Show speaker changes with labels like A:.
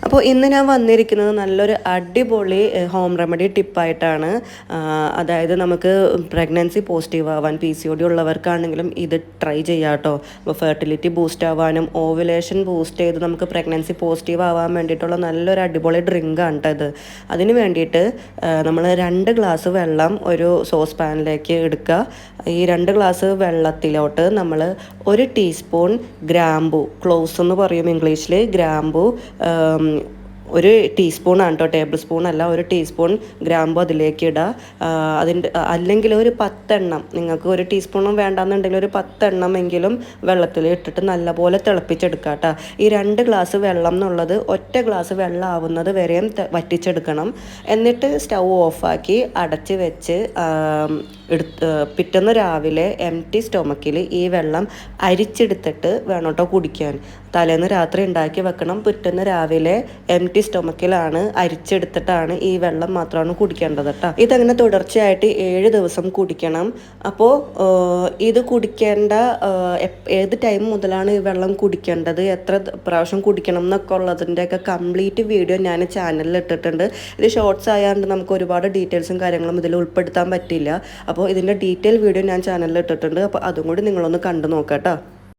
A: അപ്പോൾ ഇന്ന് ഞാൻ വന്നിരിക്കുന്നത് നല്ലൊരു അടിപൊളി ഹോം റെമഡി ടിപ്പായിട്ടാണ്. അതായത് നമുക്ക് പ്രഗ്നൻസി പോസിറ്റീവ് ആവാൻ PCOD ഉള്ളവർക്കാണെങ്കിലും ഇത് ട്രൈ ചെയ്യാം കേട്ടോ. അപ്പോൾ ഫെർട്ടിലിറ്റി ബൂസ്റ്റ് ആവാനും ഓവുലേഷൻ ബൂസ്റ്റ് ചെയ്ത് നമുക്ക് പ്രഗ്നൻസി പോസിറ്റീവ് ആവാൻ വേണ്ടിയിട്ടുള്ള നല്ലൊരു അടിപൊളി ഡ്രിങ്കാണ് കേട്ടോ ഇത്. അതിന് വേണ്ടിയിട്ട് നമ്മൾ 2 ഗ്ലാസ് വെള്ളം ഒരു സോസ് പാനിലേക്ക് എടുക്കുക. ഈ 2 ഗ്ലാസ് വെള്ളത്തിലോട്ട് നമ്മൾ 1 ടീസ്പൂൺ ഗ്രാമ്പു, ക്ലോവ്സ് എന്ന് പറയും ഇംഗ്ലീഷിൽ, ഗ്രാമ്പു 1 ടീസ്പൂണാണ് കേട്ടോ, ടേബിൾ സ്പൂൺ അല്ല, 1 ടീസ്പൂൺ ഗ്രാമ്പു അതിലേക്ക് ഇടുക. അതിൻ്റെ അല്ലെങ്കിൽ ഒരു 10 എണ്ണം, നിങ്ങൾക്ക് 1 ടീസ്പൂണും വേണ്ടാന്നുണ്ടെങ്കിൽ ഒരു 10 എണ്ണമെങ്കിലും വെള്ളത്തിൽ ഇട്ടിട്ട് നല്ലപോലെ തിളപ്പിച്ചെടുക്കുക കേട്ടോ. ഈ 2 ഗ്ലാസ് വെള്ളം എന്നുള്ളത് ഒറ്റ ഗ്ലാസ് വെള്ളം ആവുന്നത് വരെയും വറ്റിച്ചെടുക്കണം. എന്നിട്ട് സ്റ്റൗ ഓഫാക്കി അടച്ച് വെച്ച് പിറ്റേന്ന് രാവിലെ എംപ്റ്റി സ്റ്റൊമക്കിൽ ഈ വെള്ളം അരിച്ചെടുത്തിട്ട് വേണം കേട്ടോ കുടിക്കാൻ. തലേന്ന് രാത്രി ഉണ്ടാക്കി വെക്കണം. പിറ്റേന്ന് രാവിലെ എംപ്റ്റി സ്റ്റൊമക്കിലാണ് അരിച്ചെടുത്തിട്ടാണ് ഈ വെള്ളം മാത്രമാണ് കുടിക്കേണ്ടത് കേട്ടോ. ഇതങ്ങനെ തുടർച്ചയായിട്ട് 7 ദിവസം കുടിക്കണം. അപ്പോൾ ഇത് കുടിക്കേണ്ട ഏത് ടൈം മുതലാണ് ഈ വെള്ളം കുടിക്കേണ്ടത്, എത്ര പ്രാവശ്യം കുടിക്കണം എന്നൊക്കെ ഉള്ളതിൻ്റെയൊക്കെ കംപ്ലീറ്റ് വീഡിയോ ഞാൻ ചാനലിൽ ഇട്ടിട്ടുണ്ട്. ഇത് ഷോർട്സ് ആയതുകൊണ്ട് നമുക്ക് ഒരുപാട് ഡീറ്റെയിൽസും കാര്യങ്ങളും ഇതിൽ ഉൾപ്പെടുത്താൻ പറ്റില്ല. അപ്പോൾ ഇതിൻ്റെ ഡീറ്റെയിൽ വീഡിയോ ഞാൻ ചാനലിൽ ഇട്ടിട്ടുണ്ട്. അപ്പോൾ അതും കൂടി നിങ്ങളൊന്ന് കണ്ടു നോക്കാം കേട്ടോ.